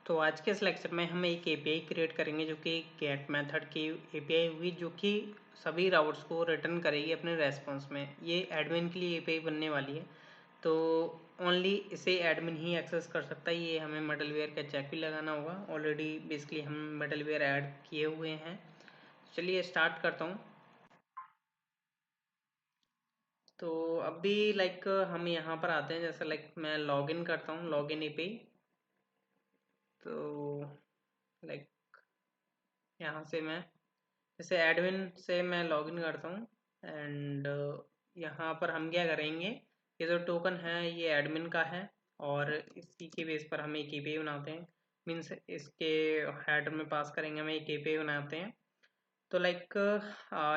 तो आज के इस लेक्चर में हम एक एपीआई क्रिएट करेंगे जो कि गेट मेथड की एपीआई होगी, जो कि सभी राउट्स को रिटर्न करेगी अपने रेस्पॉन्स में। ये एडमिन के लिए एपीआई बनने वाली है, तो ओनली इसे एडमिन ही एक्सेस कर सकता है। ये हमें मिडलवेयर का चेक भी लगाना होगा। ऑलरेडी बेसिकली हम मिडलवेयर ऐड किए हुए हैं। चलिए स्टार्ट करता हूँ। तो अभी हम यहाँ पर आते हैं। जैसे मैं लॉगिन करता हूँ, लॉगिन एपीआई। तो लाइक यहाँ से मैं जैसे एडमिन से मैं लॉगिन करता हूँ एंड यहाँ पर हम क्या करेंगे, ये जो टोकन है ये एडमिन का है और इसी के बेस पर हम एक एपीआई बनाते हैं। मीन्स इसके हेडर में पास करेंगे, हम एक एपीआई बनाते हैं। तो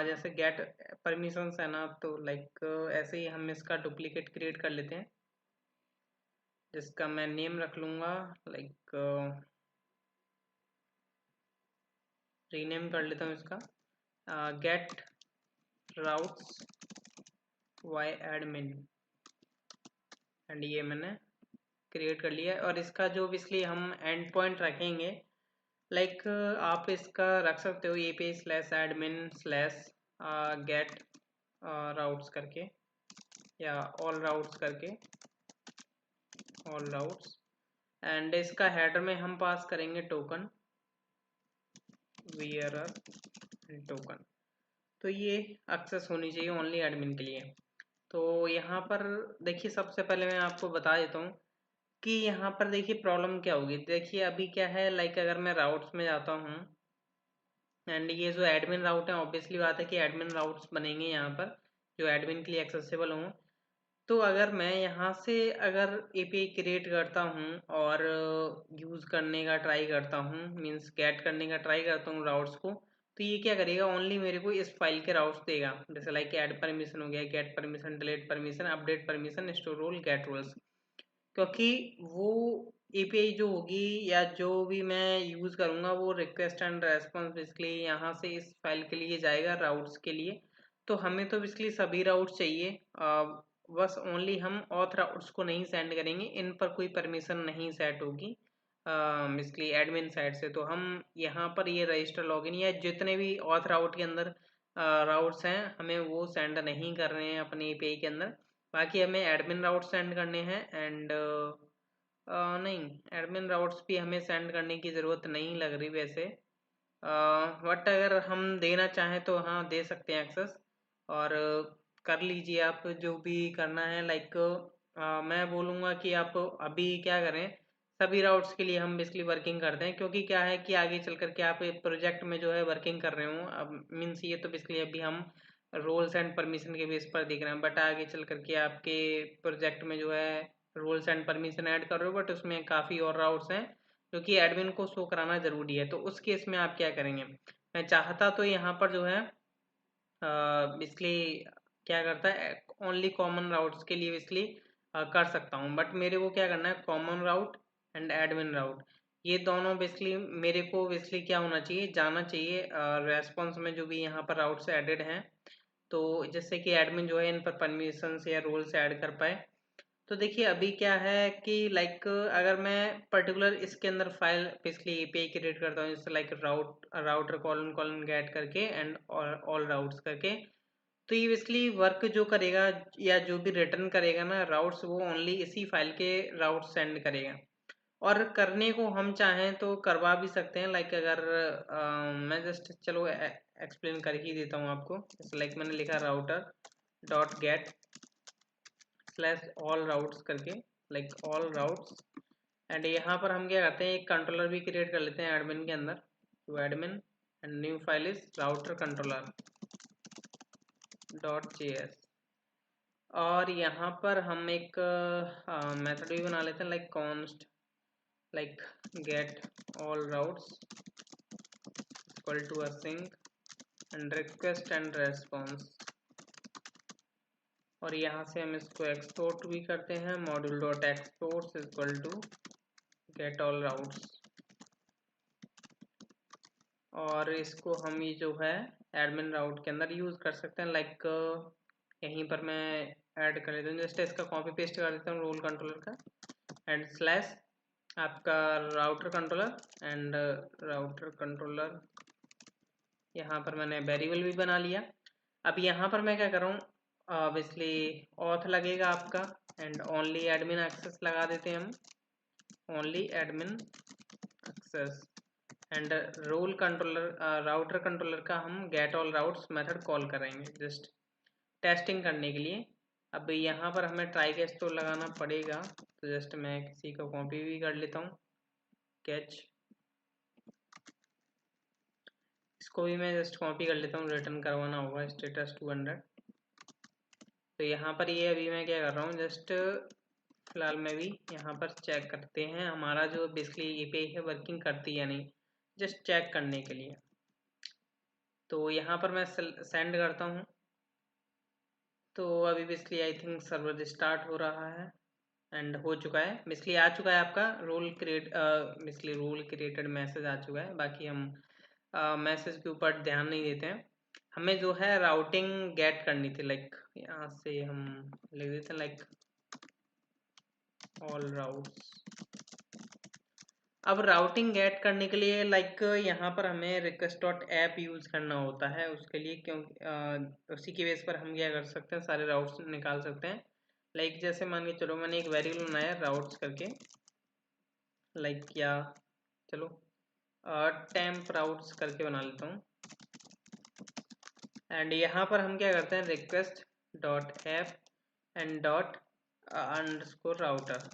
जैसे गेट परमिशंस है ना, तो ऐसे ही हम इसका डुप्लीकेट क्रिएट कर लेते हैं, जिसका मैं नेम रख लूँगा रीनेम कर लेता हूँ इसका get routes by admin, and ये मैंने क्रिएट कर लिया है। और इसका जो इसलिए हम एंड पॉइंट रखेंगे, आप इसका रख सकते हो API slash admin slash gate routes करके, या ऑल राउट्स करके, ऑल राउट्स। एंड इसका हेडर में हम पास करेंगे टोकन वियरर टोकन। तो ये एक्सेस होनी चाहिए ओनली एडमिन के लिए। तो यहाँ पर देखिए, सबसे पहले मैं आपको बता देता हूँ कि यहाँ पर देखिए प्रॉब्लम क्या होगी। देखिए अभी क्या है, अगर मैं राउट्स में जाता हूँ एंड ये जो एडमिन राउट है, ऑब्वियसली बात है कि एडमिन राउट्स बनेंगे यहाँ पर जो एडमिन के लिए एक्सेसिबल हों। तो अगर मैं यहाँ से अगर एपीआई क्रिएट करता हूँ और यूज़ करने का ट्राई करता हूँ, मीन्स गेट करने का ट्राई करता हूँ राउट्स को, तो ये क्या करेगा, ओनली मेरे को इस फाइल के राउट्स देगा। जैसे ऐड परमिशन हो गया, get permission, delete permission, update permission, store role, get roles. क्योंकि वो एपीआई जो होगी या जो भी मैं यूज़ करूँगा, वो रिक्वेस्ट एंड रेस्पॉन्स बेसिकली यहाँ से इस फाइल के लिए जाएगा, राउट्स के लिए। तो हमें तो बेसिकली सभी राउट्स चाहिए, बस ओनली हम ऑथ राउट्स को नहीं सेंड करेंगे, इन पर कोई परमिशन नहीं सेट होगी बेसिकली एडमिन साइड से। तो हम यहाँ पर ये रजिस्टर लॉगिन या जितने भी ऑथ राउट के अंदर राउट्स हैं, हमें वो सेंड नहीं कर रहे हैं अपने एपीआई के अंदर। बाकी हमें एडमिन राउट सेंड करने हैं एंड नहीं, एडमिन राउट्स भी हमें सेंड करने की ज़रूरत नहीं लग रही वैसे। बट अगर हम देना चाहें तो हाँ, दे सकते हैं एक्सेस। और कर लीजिए आप जो भी करना है। मैं बोलूँगा कि आप अभी क्या करें, सभी राउट्स के लिए हम बेसिकली वर्किंग करते हैं। क्योंकि क्या है कि आगे चल कर के आप प्रोजेक्ट में जो है वर्किंग कर रहे हो, अब मीन्स ये तो बेसिकली अभी हम रोल्स एंड परमिशन के बेस पर देख रहे हैं, बट आगे चल करके आपके प्रोजेक्ट में जो है रोल्स एंड परमिशन ऐड कर रहे हो, बट उसमें काफ़ी और राउट्स हैं जो कि एडमिन को शो कराना ज़रूरी है। तो उस केस में आप क्या करेंगे, मैं चाहता तो यहाँ पर जो है बेसिकली क्या करता है, ओनली कॉमन राउट्स के लिए बेसिकली कर सकता हूँ। बट मेरे को क्या करना है, कॉमन राउट एंड एडमिन राउट, ये दोनों बेसिकली मेरे को बेसिकली क्या होना चाहिए, जाना चाहिए रेस्पॉन्स में जो भी यहाँ पर राउट्स एडेड हैं। तो जैसे कि एडमिन जो है इन पर परमिशन या रोल्स ऐड कर पाए। तो देखिए अभी क्या है कि अगर मैं पर्टिकुलर इसके अंदर फाइल बेसिकली एपीआई क्रिएट करता हूँ, जैसे राउटर कॉलन कॉलन गेट करके एंड ऑल राउट्स करके, तो ये बेसिकली वर्क जो करेगा या जो भी रिटर्न करेगा ना राउट्स, वो ओनली इसी फाइल के राउट्स सेंड करेगा। और करने को हम चाहें तो करवा भी सकते हैं। अगर मैं जस्ट चलो एक्सप्लेन कर ही देता हूँ आपको। जैसे मैंने लिखा router dot gate slash all routes करके, ऑल राउट्स। एंड यहाँ पर हम क्या करते हैं, एक कंट्रोलर भी क्रिएट कर लेते हैं एडमिन के अंदर। तो admin and new file is router controller .js। और यहाँ पर हम एक मेथड भी बना लेते हैं, const get all routes equal to async and request and response. और यहाँ से हम इसको एक्सपोर्ट भी करते हैं, module dot export equal to get all routes. और इसको हम ये जो है एडमिन राउट के अंदर यूज़ कर सकते हैं। यहीं पर मैं ऐड कर लेता हूँ, जस्ट इसका कॉपी पेस्ट कर देता हूँ रोल कंट्रोलर का, एंड स्लैश आपका router controller and router controller, यहाँ पर मैंने वेरिएबल भी बना लिया। अब यहाँ पर मैं क्या कर रहा हूँ, ऑब्वियसली ऑथ लगेगा आपका एंड ओनली एडमिन एक्सेस लगा देते हैं हम, only admin access and role controller, router controller का हम get all routes method call करेंगे जस्ट टेस्टिंग करने के लिए। अब यहाँ पर हमें ट्राई कैच तो लगाना पड़ेगा, तो जस्ट मैं किसी को कॉपी भी कर लेता हूँ, कैच, इसको भी मैं जस्ट कॉपी कर लेता हूँ, रिटर्न करवाना होगा स्टेटस 200। तो यहाँ पर ये अभी मैं क्या कर रहा हूँ, जस्ट फिलहाल मैं भी यहाँ पर चेक करते हैं हमारा जो बेसिकली एपीआई है वर्किंग करती है नहीं, जस्ट चेक करने के लिए। तो यहाँ पर मैं सेंड करता हूँ, तो अभी basically I think server start हो रहा है एंड हो चुका है, बेसिकली आ चुका है आपका role create, basically role created message आ चुका है। बाकी हम मैसेज के ऊपर ध्यान नहीं देते हैं, हमें जो है राउटिंग गेट करनी थी, लाइक यहाँ से हम लिख देते हैं लाइक ऑल राउट्स। अब राउटिंग गेट करने के लिए लाइक यहाँ पर हमें रिक्वेस्ट डॉट ऐप यूज़ करना होता है उसके लिए, क्योंकि उसी की बेस पर हम क्या कर सकते हैं, सारे राउट्स निकाल सकते हैं। लाइक जैसे मान के चलो मैंने एक वेरिएबल बनाया राउट्स करके, लाइक क्या, चलो टेम्प राउट्स करके बना लेता हूँ एंड यहाँ पर हम क्या करते हैं, request dot app and dot underscore router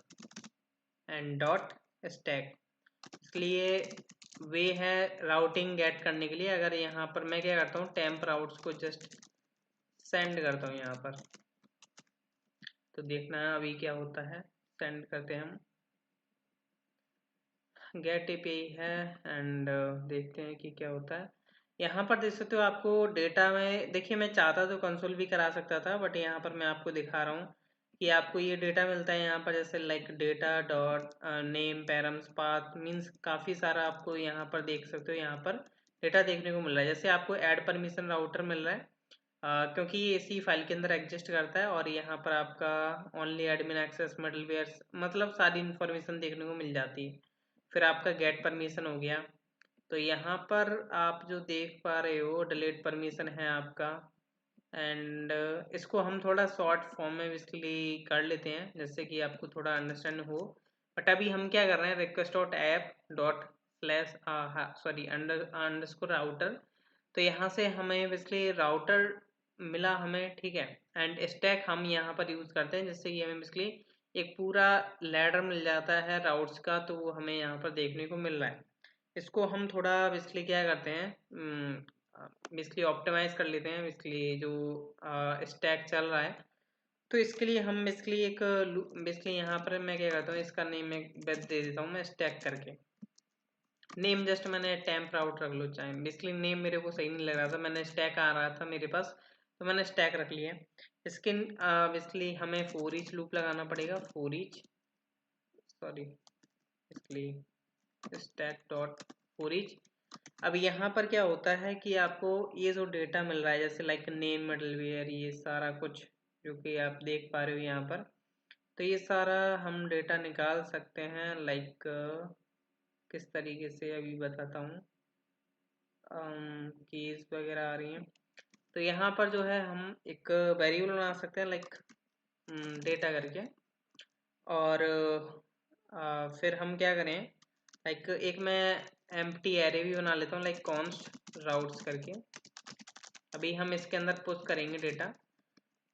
and dot stack. इसलिए वे है राउटिंग गेट करने के लिए। अगर यहाँ पर मैं क्या करता हूँ, टेम्प राउट्स को जस्ट सेंड करता हूँ यहाँ पर, तो देखना है अभी क्या होता है। सेंड करते हैं हम, गेट एपीआई है एंड देखते हैं कि क्या होता है। यहाँ पर देख सकते हो आपको डेटा में, देखिए मैं चाहता तो कंसोल भी करा सकता था, बट यहाँ पर मैं आपको दिखा रहा हूँ कि आपको ये डेटा मिलता है यहाँ पर, जैसे like data dot name params path, means काफ़ी सारा आपको यहाँ पर देख सकते हो, यहाँ पर डेटा देखने को मिल रहा है। जैसे आपको ऐड परमिशन राउटर मिल रहा है, क्योंकि ये इसी फाइल के अंदर एग्जिस्ट करता है, और यहाँ पर आपका ओनली एडमिन एक्सेस मिडलवेयर, मतलब सारी इन्फॉर्मेशन देखने को मिल जाती है। फिर आपका गेट परमिशन हो गया, तो यहाँ पर आप जो देख पा रहे हो डिलीट परमिशन है आपका, एंड इसको हम थोड़ा शॉर्ट फॉर्म में बेसिकली कर लेते हैं जैसे कि आपको थोड़ा अंडरस्टैंड हो। बट अभी हम क्या कर रहे हैं, request dot app dot slash sorry underscore router, तो यहाँ से हमें बेसिकली राउटर मिला हमें, ठीक है, एंड स्टैक हम यहाँ पर यूज़ करते हैं, जिससे कि हमें बेसिकली एक पूरा लैडर मिल जाता है राउट्स का, तो वो हमें यहाँ पर देखने को मिल रहा है। इसको हम थोड़ा बेसिकली क्या करते हैं, बेसिकली ऑप्टिमाइज कर लेते हैं, बेसिकली जो स्टैक चल रहा है। तो इसके लिए हम बेसिकली एक बेसिकली यहाँ पर मैं क्या करता हूँ, इसका नेम मैं दे देता हूँ मैं स्टैक करके, नेम जस्ट मैंने टेम्प राउट रख लो चाहे, बेसिकली नेम मेरे को सही नहीं लग रहा था, मैंने स्टैक आ रहा था मेरे पास, तो मैंने स्टैक रख लिया। इसके बेसिकली हमें फॉर ईच लूप लगाना पड़ेगा, for each, sorry basically stack dot for each. अब यहाँ पर क्या होता है कि आपको ये जो डेटा मिल रहा है, जैसे लाइक नेम मिडलवेयर, ये सारा कुछ जो कि आप देख पा रहे हो यहाँ पर, तो ये सारा हम डेटा निकाल सकते हैं, लाइक किस तरीके से अभी बताता हूँ, कीज वगैरह आ रही हैं। तो यहाँ पर जो है हम एक वेरिएबल बना सकते हैं लाइक डेटा करके, और फिर हम क्या करें, लाइक एक मैं एम्प्टी एरे भी बना लेता हूँ लाइक कॉन्स्ट राउट्स करके। अभी हम इसके अंदर पुश करेंगे डेटा,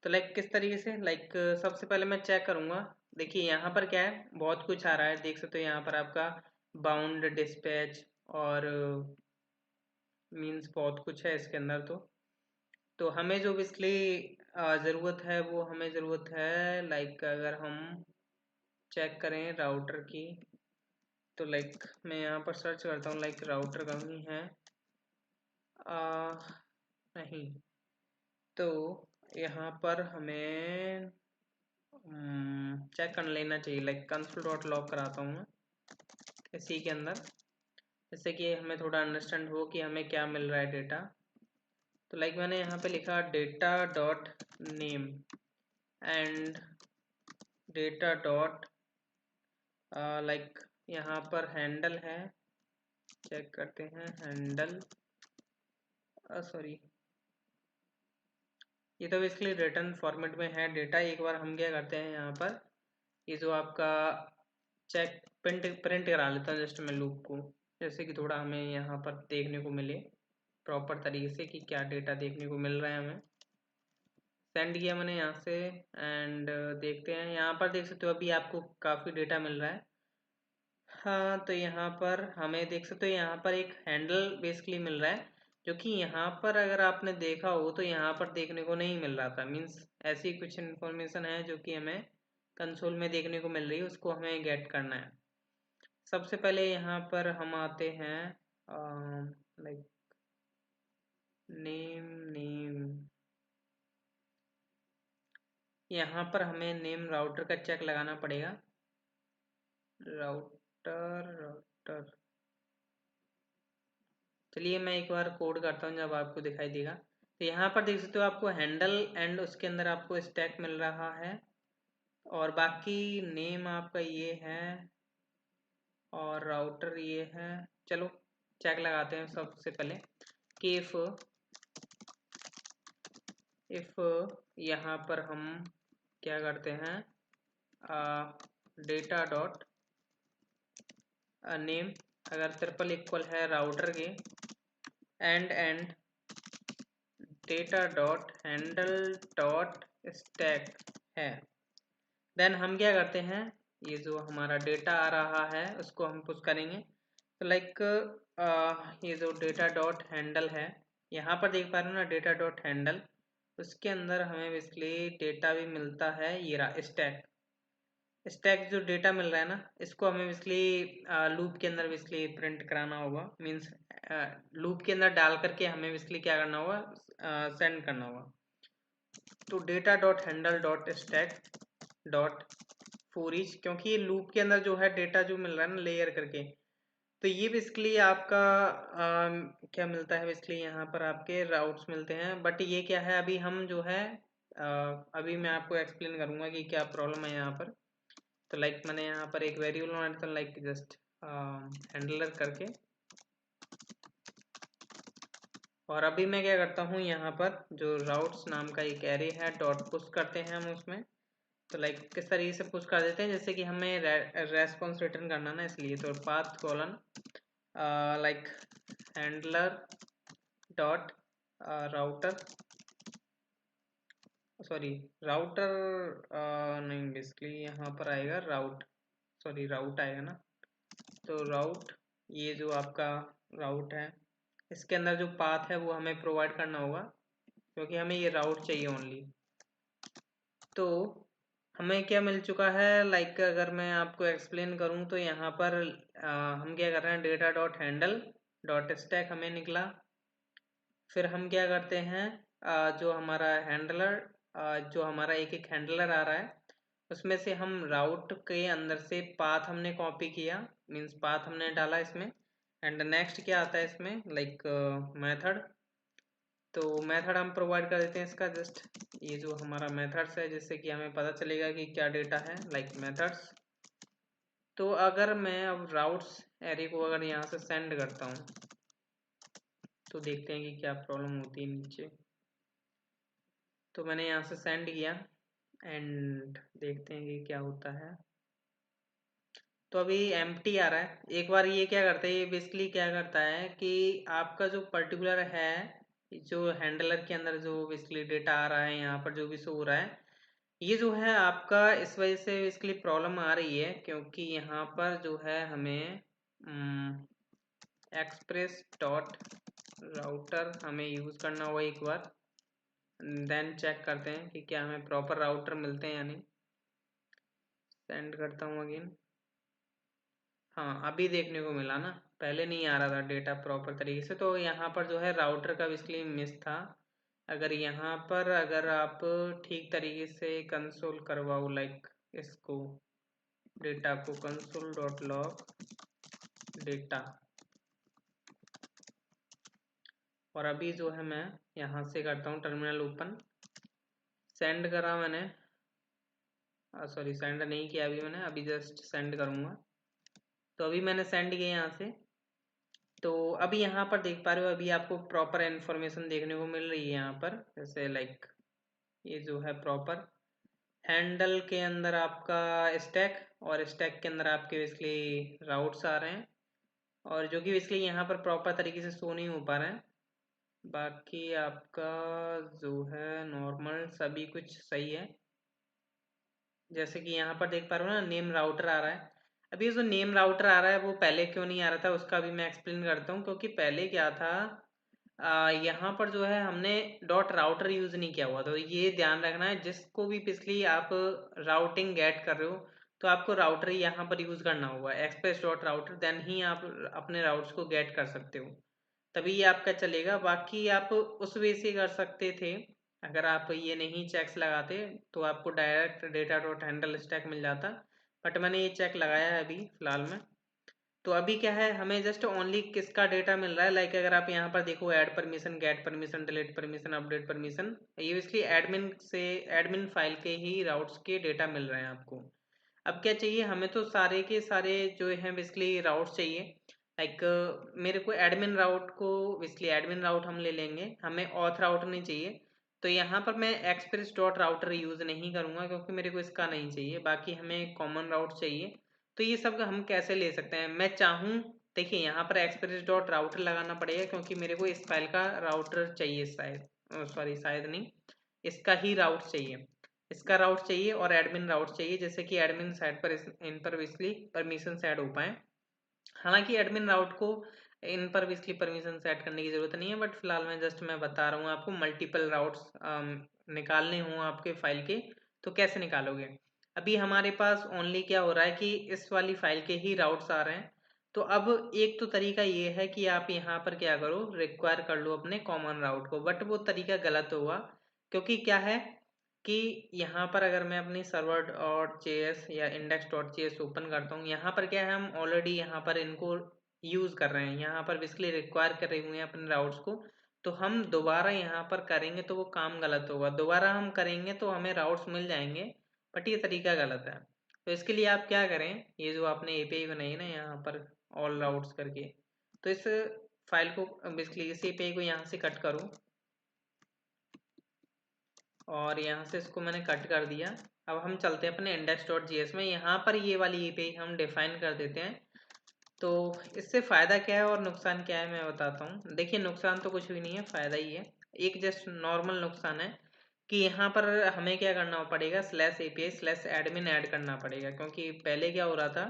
तो लाइक किस तरीके से, लाइक सबसे पहले मैं चेक करूँगा। देखिए यहाँ पर क्या है, बहुत कुछ आ रहा है, देख सकते हो यहाँ पर आपका बाउंड डिस्पैच और मीन्स बहुत कुछ है इसके अंदर। तो हमें जो बेसिकली ज़रूरत है वो हमें ज़रूरत है, लाइक अगर हम चेक करें राउटर की, तो लाइक मैं यहाँ पर सर्च करता हूँ लाइक राउटर कहीं है, नहीं, तो यहाँ पर हमें चेक कर लेना चाहिए, लाइक कंसोल डॉट लॉग कराता हूँ मैं इसी के अंदर, जिससे कि हमें थोड़ा अंडरस्टैंड हो कि हमें क्या मिल रहा है डेटा। तो लाइक मैंने यहाँ पे लिखा data dot name and data dot like यहाँ पर हैंडल है, चेक करते हैं हैंडल, सॉरी ये तो बेसिकली रिटर्न फॉर्मेट में है डेटा। एक बार हम क्या करते हैं यहाँ पर, ये जो आपका चेक प्रिंट करा लेता हूँ जस्ट मैं लूप को, जैसे कि थोड़ा हमें यहाँ पर देखने को मिले प्रॉपर तरीके से कि क्या डेटा देखने को मिल रहा है हमें। सेंड किया मैंने यहाँ से एंड देखते हैं, यहाँ पर देख सकते हो अभी आपको काफ़ी डेटा मिल रहा है। हाँ तो यहाँ पर हमें देख सकते हो यहाँ पर एक हैंडल बेसिकली मिल रहा है, जो कि यहाँ पर अगर आपने देखा हो तो यहाँ पर देखने को नहीं मिल रहा था। मीन्स ऐसी कुछ इन्फॉर्मेशन है जो कि हमें कंसोल में देखने को मिल रही है, उसको हमें गेट करना है। सबसे पहले यहाँ पर हम आते हैं लाइक नेम, यहाँ पर हमें नेम राउटर का चेक लगाना पड़ेगा। राउटर चलिए मैं एक बार कोड करता हूँ जब आपको दिखाई देगा। तो यहाँ पर देख सकते हो आपको हैंडल एंड उसके अंदर आपको स्टैक मिल रहा है, और बाकी नेम आपका ये है और राउटर ये है। चलो चेक लगाते हैं सबसे पहले कि इफ यहाँ पर हम क्या करते हैं, डेटा डॉट नेम अगर ट्रिपल इक्वल है राउटर के and data dot handle dot stack है, देन हम क्या करते हैं, ये जो हमारा डेटा आ रहा है उसको हम पुश करेंगे। तो लाइक ये जो डेटा डॉट हैंडल है, यहाँ पर देख पा रहे हो ना डेटा डॉट हैंडल, उसके अंदर हमें बेसिकली डेटा भी मिलता है। ये रहा स्टैक जो डेटा मिल रहा है ना, इसको हमें बेसिकली लूप के अंदर बेसिकली प्रिंट कराना होगा। मीन्स लूप के अंदर डाल करके हमें बेसिकली क्या करना होगा, सेंड करना होगा। तो data dot handle dot stack dot for each, क्योंकि ये लूप के अंदर जो है डेटा जो मिल रहा है ना लेयर करके, तो ये बेसिकली आपका क्या मिलता है, बेसिकली यहाँ पर आपके राउट्स मिलते हैं। बट ये क्या है, अभी हम जो है अभी मैं आपको एक्सप्लेन करूँगा कि क्या प्रॉब्लम है यहाँ पर। तो लाइक मैंने यहाँ पर एक वेरिएबल बनाया था लाइक जस्ट हैंडलर करके, और अभी मैं क्या करता हूँ यहाँ पर जो राउट्स नाम का एक एरे है डॉट पुश करते हैं हम उसमें। तो लाइक किस तरीके से पुश कर देते हैं, जैसे कि हमें रेस्पॉन्स रिटर्न करना ना, इसलिए तो path colon like handler dot router, sorry router नहीं बेसिकली यहाँ पर आएगा राउट आएगा ना। तो राउट, ये जो आपका राउट है इसके अंदर जो पाथ है वो हमें प्रोवाइड करना होगा, क्योंकि हमें ये राउट चाहिए ओनली। तो हमें क्या मिल चुका है, लाइक अगर मैं आपको एक्सप्लेन करूं तो यहाँ पर हम क्या कर रहे हैं, data dot handle dot stack हमें निकला। फिर हम क्या करते हैं, जो हमारा हैंडलर जो हमारा एक एक हैंडलर आ रहा है उसमें से हम राउट के अंदर से पाथ हमने कॉपी किया, मीन्स पाथ हमने डाला इसमें। एंड नेक्स्ट क्या आता है इसमें, लाइक मेथड। तो मेथड हम प्रोवाइड कर देते हैं इसका, जस्ट ये जो हमारा मेथड्स है जिससे कि हमें पता चलेगा कि क्या डेटा है, लाइक मेथड्स। तो अगर मैं अब राउट्स एरे को अगर यहाँ से सेंड करता हूँ तो देखते हैं कि क्या प्रॉब्लम होती है नीचे। तो मैंने यहाँ से सेंड किया एंड देखते हैं कि क्या होता है। तो अभी एम्प्टी आ रहा है। एक बार ये क्या करता है, ये बेसिकली क्या करता है कि आपका जो पर्टिकुलर है, जो हैंडलर के अंदर जो बेसिकली डेटा आ रहा है यहाँ पर जो भी शो हो रहा है, ये जो है आपका इस वजह से बेसिकली प्रॉब्लम आ रही है, क्योंकि यहाँ पर जो है हमें एक्सप्रेस डॉट राउटर हमें यूज़ करना होगा एक बार। देन चेक करते हैं कि क्या हमें प्रॉपर राउटर मिलते हैं या नहीं। सेंड करता हूँ अगेन। हाँ अभी देखने को मिला ना, पहले नहीं आ रहा था डेटा प्रॉपर तरीके से। तो यहाँ पर जो है राउटर का बेसिकली मिस था। अगर यहाँ पर अगर आप ठीक तरीके से कंसोल करवाओ, लाइक इसको डेटा को कंसोल डॉट लॉग डेटा, और अभी जो है मैं यहाँ से करता हूँ टर्मिनल ओपन। सेंड करा मैंने, सॉरी सेंड नहीं किया अभी मैंने, अभी जस्ट सेंड करूँगा। तो अभी मैंने सेंड किया यहाँ से। तो अभी यहाँ पर देख पा रहे हो, अभी आपको प्रॉपर इन्फॉर्मेशन देखने को मिल रही है यहाँ पर, जैसे लाइक ये जो है प्रॉपर हैंडल के अंदर आपका स्टैक, और स्टैक के अंदर आपके बेसिकली राउट्स आ रहे हैं, और जो कि बेसिकली यहाँ पर प्रॉपर तरीके से शो नहीं हो पा रहे हैं। बाकी आपका जो है नॉर्मल सभी कुछ सही है। जैसे कि यहाँ पर देख पा रहे हो ना, नेम राउटर आ रहा है। अभी ये जो नेम राउटर आ रहा है वो पहले क्यों नहीं आ रहा था, उसका भी मैं एक्सप्लेन करता हूँ। क्योंकि पहले क्या था, यहाँ पर जो है हमने डॉट राउटर यूज़ नहीं किया हुआ। तो ये ध्यान रखना है, जिसको भी पिछली आप राउटिंग गेट कर रहे हो तो आपको राउटर यहाँ पर यूज़ करना होगा, एक्सप्रेस डॉट राउटर, देन ही आप अपने राउट्स को गेट कर सकते हो, तभी ये आपका चलेगा। बाकी आप उस वे से कर सकते थे, अगर आप ये नहीं चेक्स लगाते तो आपको direct data dot handle stack मिल जाता, बट मैंने ये चेक लगाया है अभी फ़िलहाल में। तो अभी क्या है, हमें जस्ट ओनली किसका डेटा मिल रहा है, लाइक अगर आप यहाँ पर देखो add permission, gate permission, delete permission, update permission, ये इसलिए एडमिन से एडमिन फाइल के ही राउट्स के डेटा मिल रहे हैं आपको। अब क्या चाहिए हमें, तो सारे के सारे जो हैं बेसिकली राउट्स चाहिए। लाइक मेरे को एडमिन राउट को बेसिकली एडमिन राउट हम ले लेंगे, हमें ऑथ राउट नहीं चाहिए। तो यहाँ पर मैं एक्सप्रेस डॉट राउटर यूज़ नहीं करूँगा क्योंकि मेरे को इसका नहीं चाहिए। बाकी हमें कॉमन राउट चाहिए। तो ये सब हम कैसे ले सकते हैं, मैं चाहूँ, देखिए यहाँ पर एक्सप्रेस डॉट राउटर लगाना पड़ेगा क्योंकि मेरे को इस फाइल का राउटर चाहिए शायद, सॉरी शायद नहीं, इसका ही राउट चाहिए, इसका राउट चाहिए और एडमिन राउट चाहिए, जैसे कि एडमिन साइड पर इन पर बेसिकली परमिशन ऐड हो पाए। हालांकि एडमिन राउट को इन पर बेसिकली परमिशन सेट करने की ज़रूरत नहीं है, बट फिलहाल मैं बता रहा हूँ आपको, मल्टीपल राउट्स निकालने हों आपके फाइल के तो कैसे निकालोगे। अभी हमारे पास ओनली क्या हो रहा है कि इस वाली फाइल के ही राउट्स आ रहे हैं। तो अब एक तो तरीका ये है कि आप यहाँ पर क्या करो, रिक्वायर कर लो अपने कॉमन राउट को, बट वो तरीका गलत होगा। क्योंकि क्या है कि यहाँ पर अगर मैं अपनी सर्वर डॉट जेएस या इंडेक्स डॉट जेएस ओपन करता हूँ, यहाँ पर क्या है, हम ऑलरेडी यहाँ पर इनको यूज़ कर रहे हैं, यहाँ पर बेसिकली रिक्वायर करे हुए हैं अपने राउट्स को। तो हम दोबारा यहाँ पर करेंगे तो वो काम गलत होगा, दोबारा हम करेंगे तो हमें राउट्स मिल जाएंगे, बट ये तरीका गलत है। तो इसके लिए आप क्या करें, ये जो आपने एपीआई बनाई है ना यहाँ पर ऑल राउट्स करके, तो इस फाइल को बेसिकली इस एपीआई को यहाँ से कट करो, और यहाँ से इसको मैंने कट कर दिया। अब हम चलते हैं अपने इंडेक्स डॉट जीएस में, यहाँ पर ये वाली एपीआई हम डिफाइन कर देते हैं। तो इससे फ़ायदा क्या है और नुकसान क्या है मैं बताता हूँ। देखिए नुकसान तो कुछ भी नहीं है, फ़ायदा ही है। एक जस्ट नॉर्मल नुकसान है कि यहाँ पर हमें क्या करना पड़ेगा, slash API slash admin add करना पड़ेगा। क्योंकि पहले क्या हो रहा था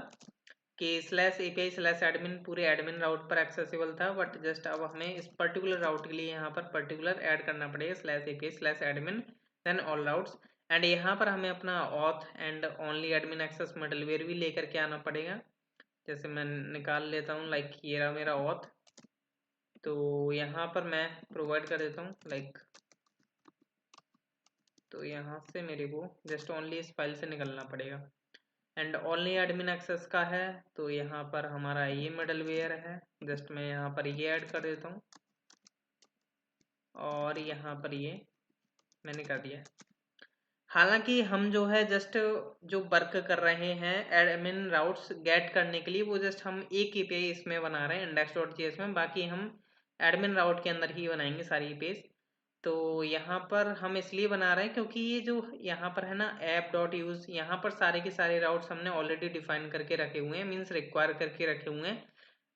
कि स्लैश एपीआई स्लैश एडमिन पूरे एडमिन राउट पर एक्सेसिबल था, बट जस्ट अब हमें इस पर्टिकुलर राउट के लिए यहाँ पर पर्टिकुलर ऐड करना पड़ेगा slash API slash admin then all routes. And यहाँ पर हमें अपना auth and only admin access middleware भी लेकर के आना पड़ेगा। जैसे मैं निकाल लेता हूँ, लाइक ये रहा मेरा ऑथ, तो यहाँ पर मैं प्रोवाइड कर देता हूँ लाइक, तो यहाँ से मेरे को जस्ट ओनली इस फाइल से निकलना पड़ेगा। एंड ओनली एडमिन एक्सेस का है तो यहाँ पर हमारा ये मिडलवेयर है, जस्ट मैं यहाँ पर ये ऐड कर देता हूँ, और यहाँ पर ये मैंने कर दिया। हालांकि हम जो है जस्ट जो वर्क कर रहे हैं एडमिन राउट्स गेट करने के लिए, वो जस्ट हम एक एपीआई इसमें बना रहे हैं इंडेक्स डॉट जेएस में, बाकी हम एडमिन राउट के अंदर ही बनाएंगे सारी एपीआई। तो यहाँ पर हम इसलिए बना रहे हैं क्योंकि ये जो यहाँ पर है ना ऐप डॉट यूज़, यहाँ पर सारे के सारे राउट्स हमने ऑलरेडी डिफाइन करके रखे हुए हैं, मीन्स रिक्वायर करके रखे हुए हैं।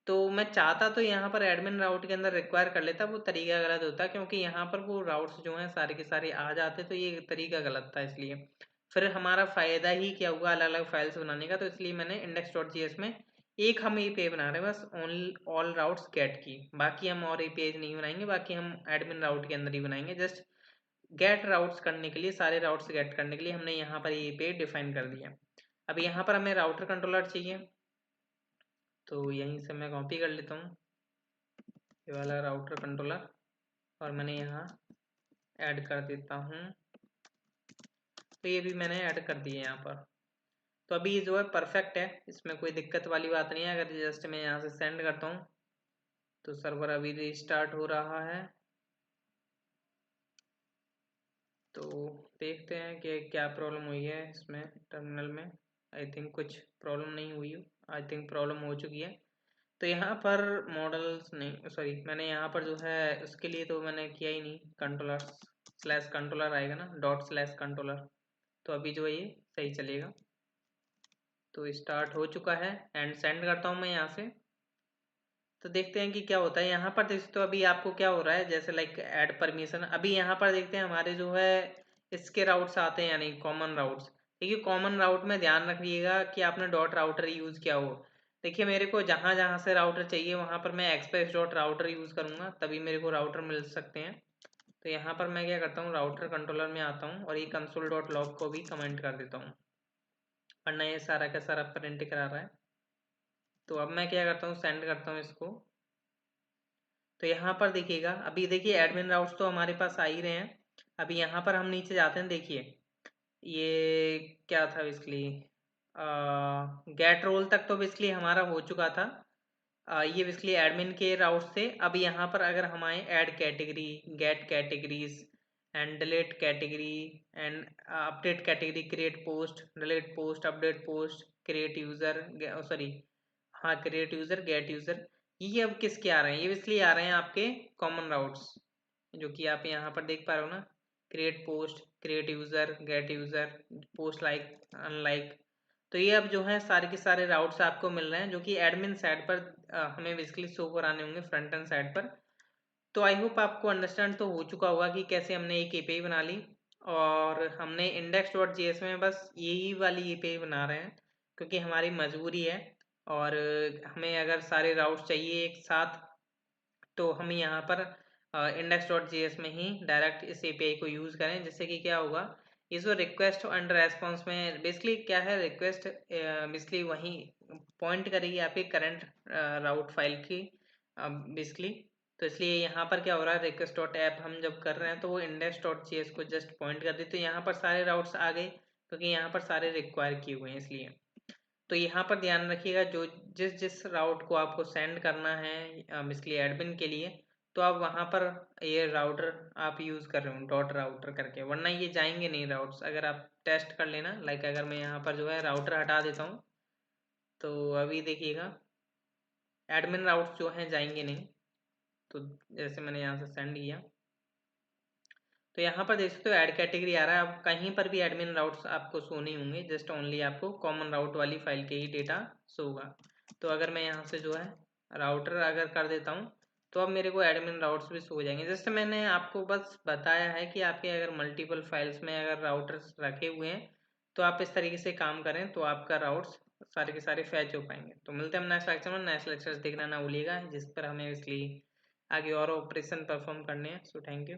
तो मैं चाहता तो यहाँ पर एडमिन राउट के अंदर रिक्वायर कर लेता, वो तरीका गलत होता क्योंकि यहाँ पर वो राउट्स जो हैं सारे के सारे आ जाते, तो ये तरीका गलत था। इसलिए फिर हमारा फ़ायदा ही क्या हुआ अलग अलग फाइल्स बनाने का। तो इसलिए मैंने इंडेक्स डॉट जीएस में एक हम एपीआई बना रहे हैं बस, ऑल राउट्स गेट की। बाकी हम और एपीआई नहीं बनाएंगे, बाकी हम एडमिन राउट के अंदर ही बनाएंगे। जस्ट गेट राउट्स करने के लिए, सारे राउट्स गेट करने के लिए हमने यहाँ पर ये एपीआई डिफाइन कर दिया। अब यहाँ पर हमें राउटर कंट्रोलर चाहिए, तो यहीं से मैं कॉपी कर लेता हूँ ये वाला राउटर कंट्रोलर, और मैंने यहाँ ऐड कर देता हूँ। तो ये भी मैंने ऐड कर दिए यहाँ पर। तो अभी ये जो है परफेक्ट है, इसमें कोई दिक्कत वाली बात नहीं है। अगर जस्ट मैं यहाँ से सेंड करता हूँ तो सर्वर अभी रिस्टार्ट हो रहा है, तो देखते हैं कि क्या प्रॉब्लम हुई है इसमें टर्मिनल में। आई थिंक कुछ प्रॉब्लम नहीं हुई हो, आई थिंक प्रॉब्लम हो चुकी है। तो यहाँ पर मॉडल्स नहीं, सॉरी, मैंने यहाँ पर जो है उसके लिए तो मैंने किया ही नहीं, कंट्रोलर स्लैश कंट्रोलर आएगा ना, डॉट स्लैश कंट्रोलर, तो अभी जो है ये सही चलेगा। तो स्टार्ट हो चुका है एंड सेंड करता हूँ मैं यहाँ से। तो देखते हैं कि क्या होता है यहाँ पर। तो अभी आपको क्या हो रहा है, जैसे लाइक ऐड परमिशन, अभी यहाँ पर देखते हैं हमारे जो है इसके राउट्स आते हैं, यानी कॉमन राउट्स। देखिए कॉमन राउट में ध्यान रखिएगा कि आपने डॉट राउटर यूज़ किया हो। देखिए मेरे को जहाँ जहाँ से राउटर चाहिए वहाँ पर मैं एक्सप्रेस डॉट राउटर यूज़ करूँगा, तभी मेरे को राउटर मिल सकते हैं। तो यहाँ पर मैं क्या करता हूँ, राउटर कंट्रोलर में आता हूँ और ये कंसोल डॉट लॉग को भी कमेंट कर देता हूँ, वरना ये सारा का सारा प्रिंट करा रहा है। तो अब मैं क्या करता हूँ, सेंड करता हूँ इसको। तो यहाँ पर देखिएगा, अभी देखिए एडमिन राउट्स तो हमारे पास आ ही रहे हैं। अभी यहाँ पर हम नीचे जाते हैं, देखिए ये क्या था बेसिकली, गेट रोल तक तो बेसिकली हमारा हो चुका था। ये बेसिकली एडमिन के राउट्स थे। अब यहाँ पर अगर हम आए add category, get categories and delete category and update category, create post, delete post, update post, create user, sorry हाँ क्रिएट यूज़र, गेट यूज़र, ये अब किसके आ रहे हैं, ये इसलिए आ रहे हैं आपके कॉमन राउट्स, जो कि आप यहाँ पर देख पा रहे हो ना, create post, create user, get user, post like, unlike. तो ये अब जो है सारे के सारे राउट्स आपको मिल रहे हैं, जो कि एडमिन साइड पर हमें बेसिकली शो कराने होंगे फ्रंट एंड साइड पर। तो आई होप आपको अंडरस्टैंड तो हो चुका होगा कि कैसे हमने एक एपीआई बना ली, और हमने इंडेक्स डॉट जेएस में बस यही वाली एपीआई बना रहे हैं क्योंकि हमारी मजबूरी है। और हमें अगर सारे राउट्स चाहिए एक साथ, तो हम यहाँ पर इंडेक्स डॉट जेएस में ही डायरेक्ट इस एपीआई को यूज़ करें, जिससे कि क्या होगा, ये जो रिक्वेस्ट एंड रेस्पॉन्स में बेसिकली क्या है, रिक्वेस्ट बेसिकली वही पॉइंट करेगी आपके करंट राउट फाइल की बेसिकली। तो इसलिए यहाँ पर क्या हो रहा है, रिक्वेस्ट डॉट ऐप हम जब कर रहे हैं तो वो इंडेक्स डॉट जेएस को जस्ट पॉइंट कर दी, तो यहाँ पर सारे राउट्स आ गए क्योंकि यहाँ पर सारे रिक्वायर किए हुए हैं इसलिए। तो यहाँ पर ध्यान रखिएगा, जो जिस जिस राउट को आपको सेंड करना है बेसिकली एडमिन के लिए, तो आप वहाँ पर ये राउटर आप यूज़ कर रहे हो डॉट राउटर करके, वरना ये जाएंगे नहीं राउट्स। अगर आप टेस्ट कर लेना, लाइक अगर मैं यहाँ पर जो है राउटर हटा देता हूँ, तो अभी देखिएगा एडमिन राउट्स जो हैं जाएंगे नहीं। तो जैसे मैंने यहाँ से सेंड किया, तो यहाँ पर देख सकते हो ऐड कैटेगरी आ रहा है। अब कहीं पर भी एडमिन राउट्स आपको शो नहीं होंगे, जस्ट ओनली आपको कॉमन राउट वाली फाइल के ही डेटा शो होगा। तो अगर मैं यहाँ से जो है राउटर अगर कर देता हूँ, तो अब मेरे को एडमिन राउट्स भी शो हो जाएंगे। जैसे मैंने आपको बस बताया है कि आपके अगर मल्टीपल फाइल्स में अगर राउटर्स रखे हुए हैं, तो आप इस तरीके से काम करें तो आपका राउट्स सारे के सारे फैच हो पाएंगे। तो मिलते हैं हम नेक्स्ट लेक्चर में। नेक्स्ट लेक्चर्स देखना ना भूलिएगा, जिस पर हमें इसलिए आगे और ऑपरेशन परफॉर्म करने हैं। So thank you.